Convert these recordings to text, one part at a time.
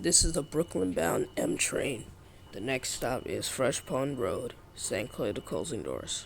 This is a Brooklyn-bound M train. The next stop is Fresh Pond Road, St. Clair to closing doors.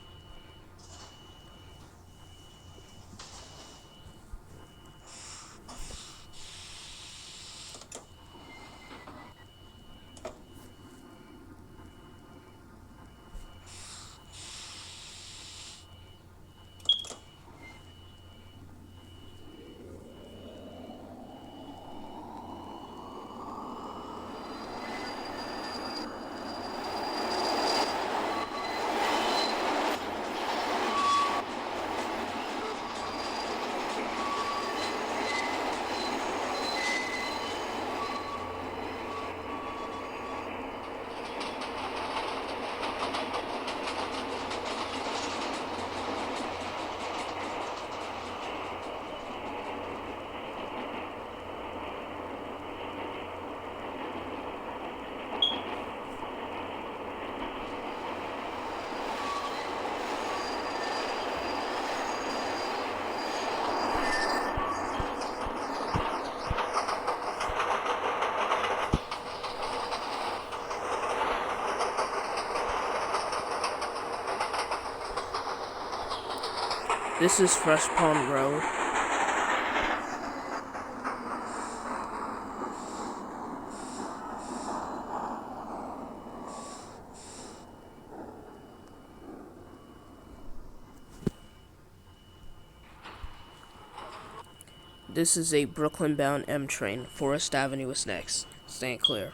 This is Fresh Pond Road. This is a Brooklyn-bound M train. Forest Avenue is next. Stand clear.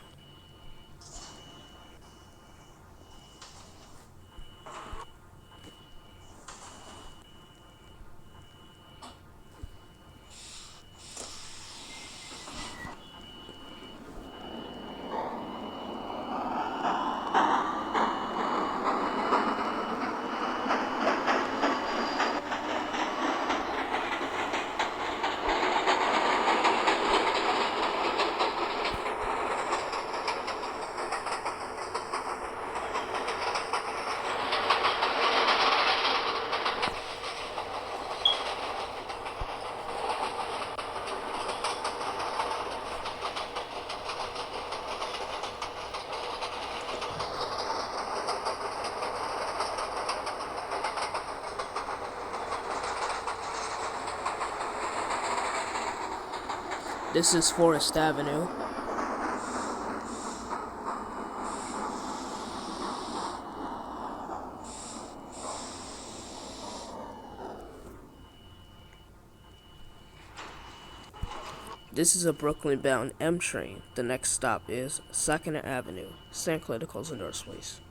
This is Forest Avenue. This is a Brooklyn-bound M train. The next stop is 2nd Avenue. Stand clear to closing doors, please.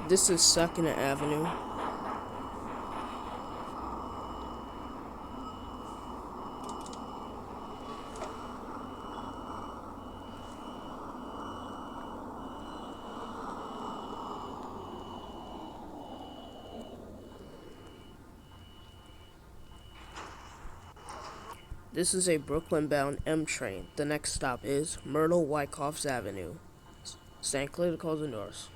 This is 2nd Avenue. This is a Brooklyn-bound M train. The next stop is Myrtle Wyckoff's Avenue. Stand clear to closing doors.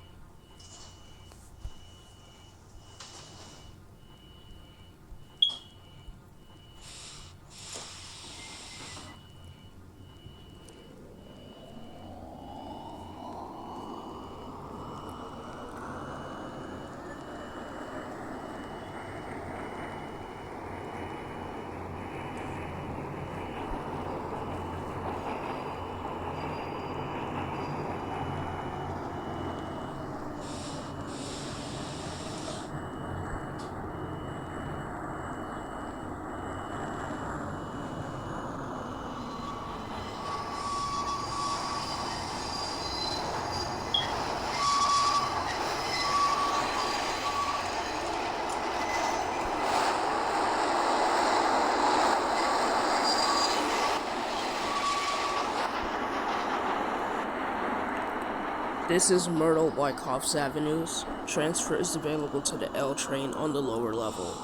This is Myrtle Wyckoff's Avenues. Transfer is available to the L train on the lower level.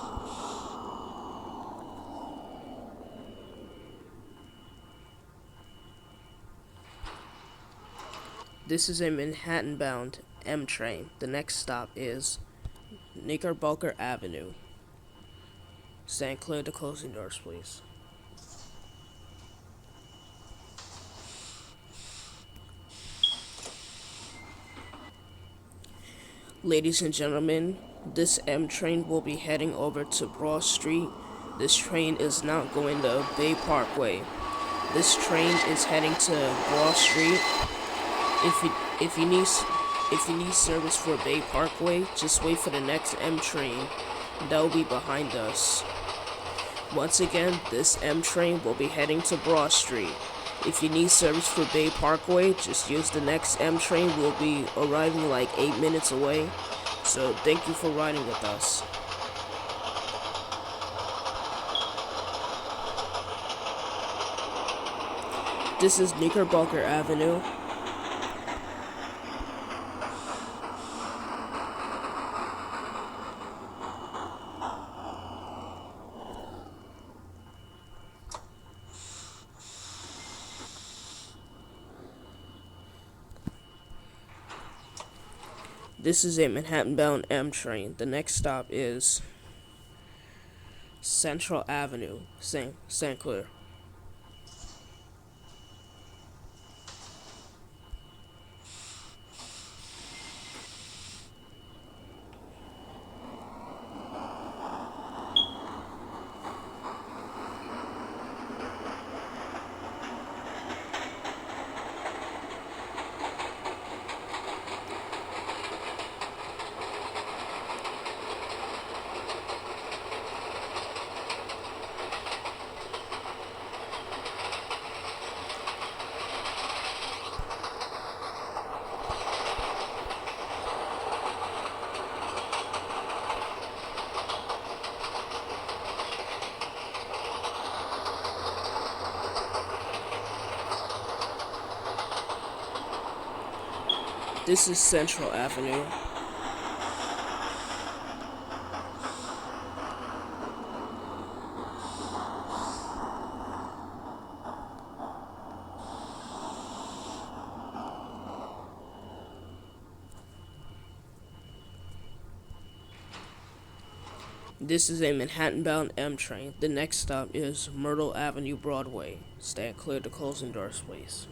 This is a Manhattan-bound M train. The next stop is Knickerbocker Avenue. Stand clear to closing doors, please. Ladies and gentlemen, this M train will be heading over to Broad Street. This train is not going to Bay Parkway. This train is heading to Broad Street. If you if you need if you need service for Bay Parkway, just wait for the next M train. That will be behind us. Once again, this M train will be heading to Broad Street. If you need service for Bay Parkway, just use the next M train. We'll be arriving like 8 minutes away. So thank you for riding with us. This is Knickerbocker Avenue. This is a Manhattan-bound M train. The next stop is Central Avenue, St. Clair. This is Central Avenue. This is a Manhattan-bound M train. The next stop is Myrtle Avenue, Broadway. Stand clear to closing doors, please.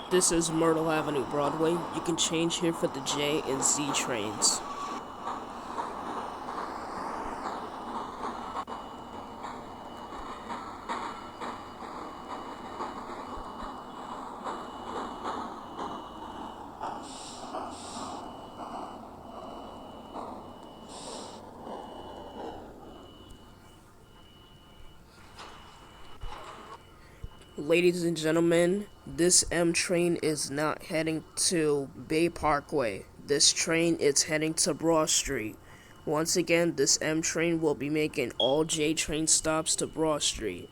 This is Myrtle Avenue, Broadway. You can change here for the J and Z trains. Ladies and gentlemen, this M train is not heading to Bay Parkway. This train is heading to Broad Street. Once again, this M train will be making all J train stops to Broad Street.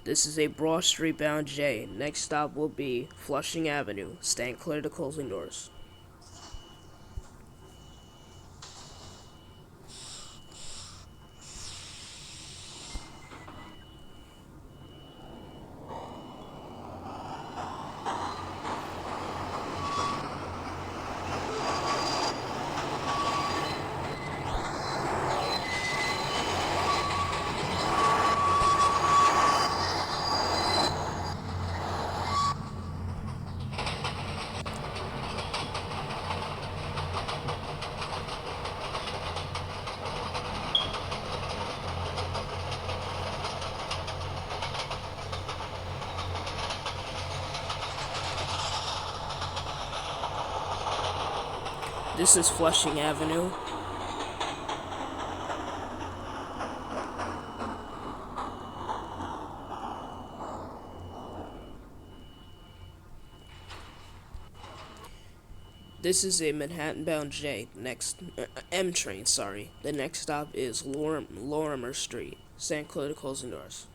This is a Broad Street bound J. Next stop will be Flushing Avenue. Stand clear to closing doors. This is Flushing Avenue. This is a Manhattan-bound J. M train. Sorry. The next stop is Lorimer Street. Stand clear to closing doors.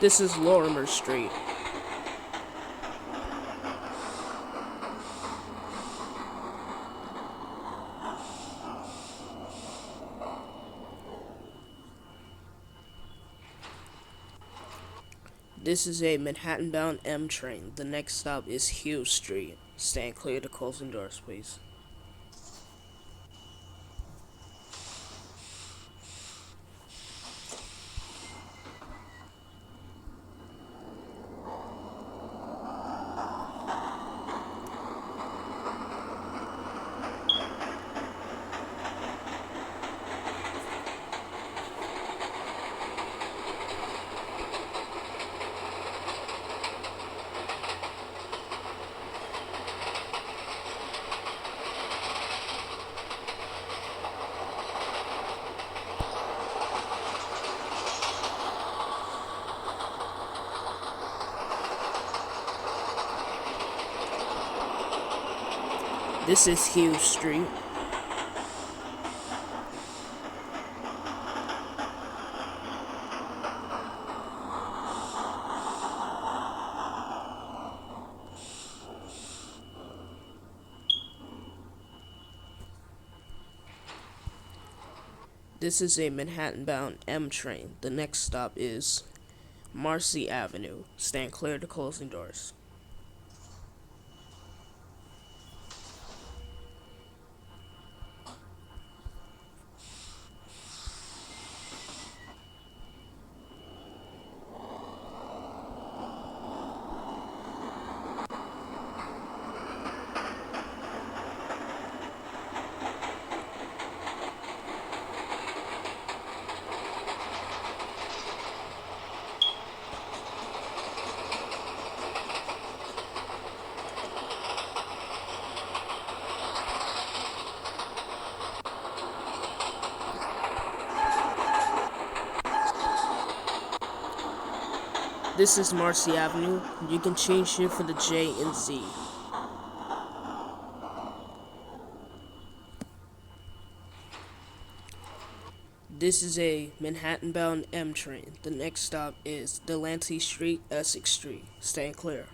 This is Lorimer Street. This is a Manhattan-bound M train. The next stop is Hughes Street. Stand clear to closing doors, please. This is Hughes Street. This is a Manhattan-bound M train. The next stop is Marcy Avenue. Stand clear to closing doors. This is Marcy Avenue. You can change here for the J and Z. This is a Manhattan-bound M train. The next stop is Delancey Street, Essex Street. Stand clear.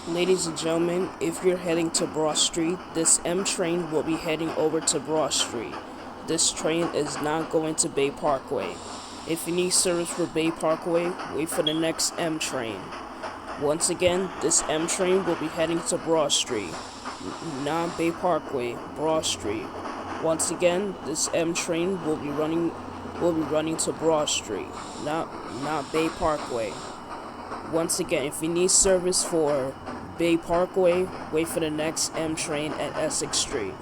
Ladies and gentlemen, if you're heading to Broad Street, this M train will be heading over to Broad Street. This train is not going to Bay Parkway. If you need service for Bay Parkway, wait for the next M train. Once again, this M train will be heading to Broad Street, not Bay Parkway, Broad Street. Once again, this M train will be running to Broad Street, not Bay Parkway. Once again, if you need service for Bay Parkway, wait for the next M train at Essex Street.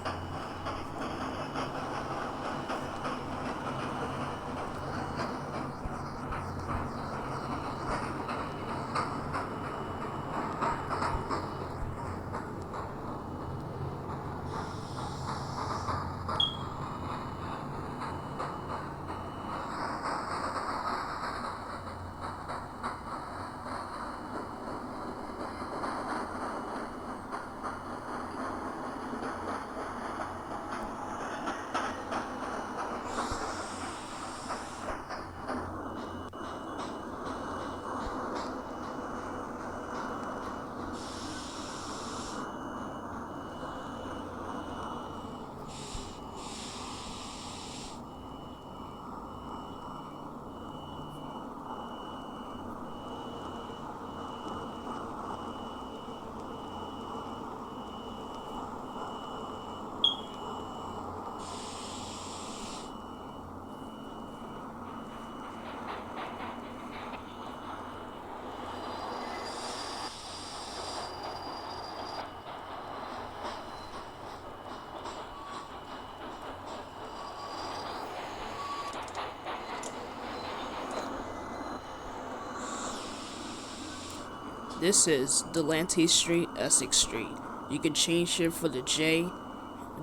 This is Delante Street, Essex Street. You can change here for the J,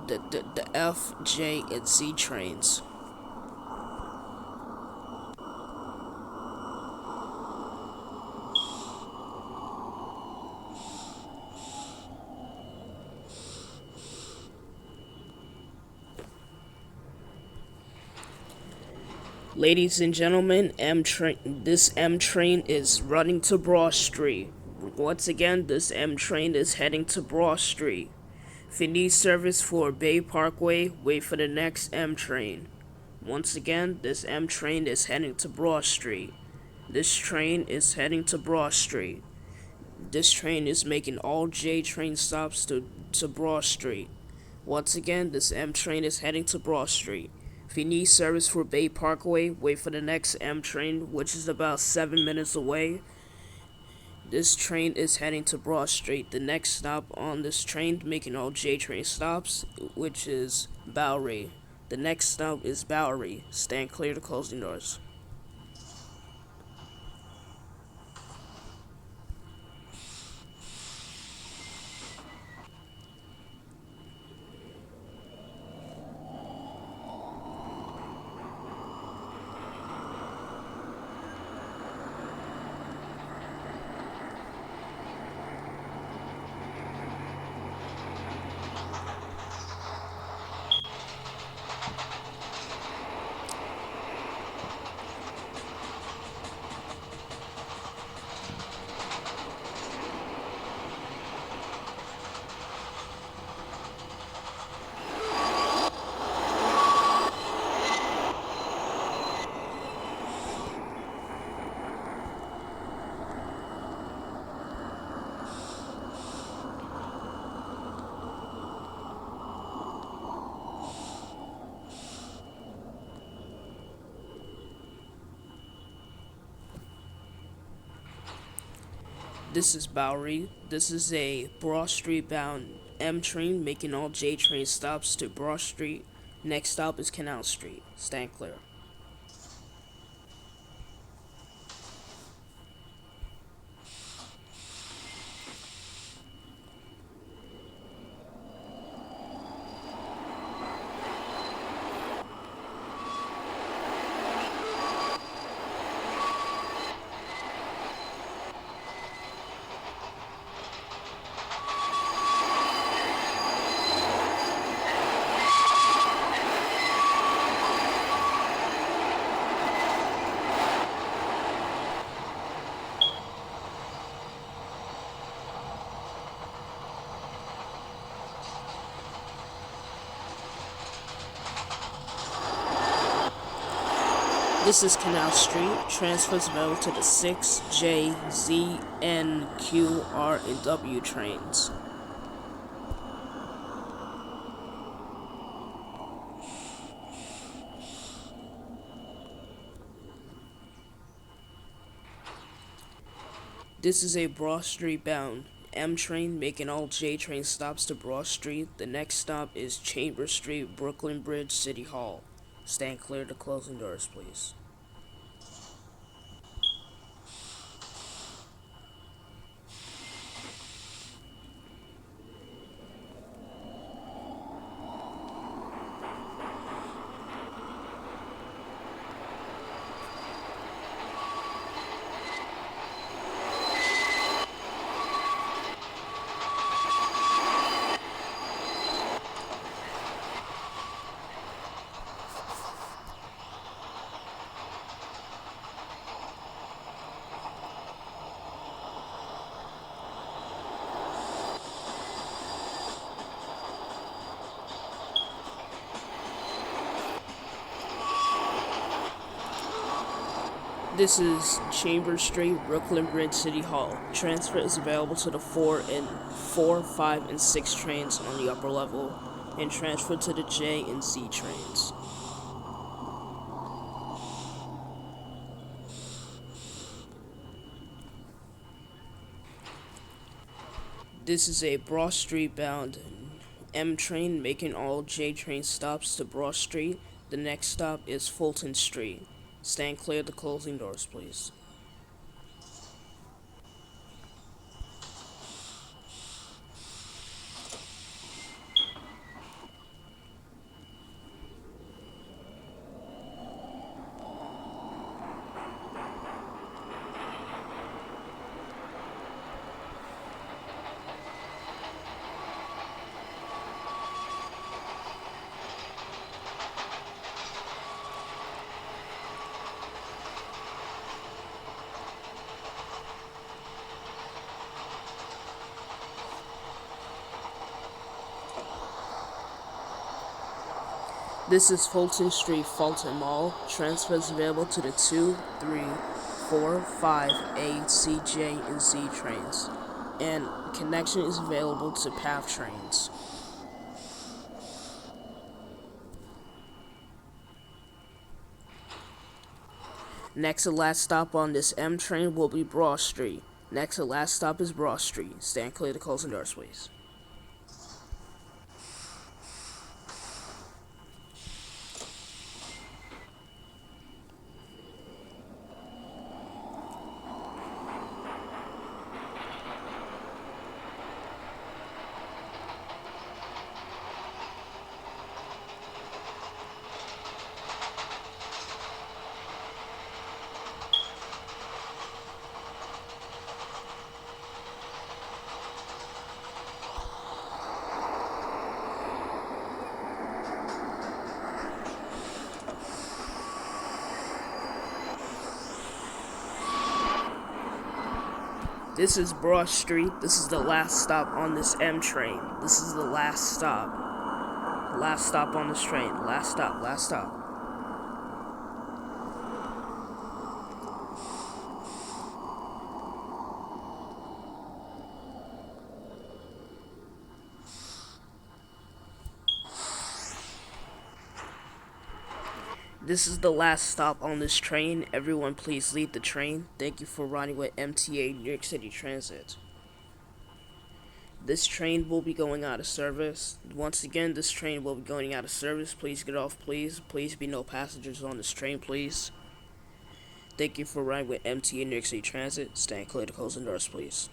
the F, J, and Z trains. Ladies and gentlemen, this M train is running to Broad Street. Once again, this M train is heading to Broad Street. If you need service for Bay Parkway, wait for the next M train. Once again, this M train is heading to Broad Street. This train is heading to Broad Street. This train is making all J train stops to Broad Street. Once again, this M train is heading to Broad Street. If you need service for Bay Parkway, wait for the next M train, which is about 7 minutes away. This train is heading to Broad Street. The next stop on this train, making all J train stops, which is Bowery. The next stop is Bowery. Stand clear to closing doors. This is Bowery. This is a Broad Street bound M train making all J train stops to Broad Street. Next stop is Canal Street. Stand clear. This is Canal Street. Transfers available to the 6, J, Z, N, Q, R, and W trains. This is a Broad Street bound M train making all J train stops to Broad Street. The next stop is Chambers Street, Brooklyn Bridge, City Hall. Stand clear to closing doors, please. This is Chambers Street, Brooklyn Bridge, City Hall. Transfer is available to the 4, 5, and 6 trains on the upper level, and transfer to the J and Z trains. This is a Broad Street bound M train making all J train stops to Broad Street. The next stop is Fulton Street. Stand clear of the closing doors, please. This is Fulton Street, Fulton Mall. Transfers available to the 2, 3, 4, 5, A, C, J, and Z trains. And connection is available to PATH trains. Next and last stop on this M train will be Broad Street. Next and last stop is Broad Street. Stand clear to closing doors, please. This is Broad Street. This is the last stop on this M train. This is the last stop. Last stop on this train. Last stop, last stop. This is the last stop on this train. Everyone please leave the train. Thank you for riding with MTA New York City Transit. This train will be going out of service. Once again, this train will be going out of service. Please get off, please. Please be no passengers on this train, please. Thank you for riding with MTA New York City Transit. Stand clear to closing doors, please.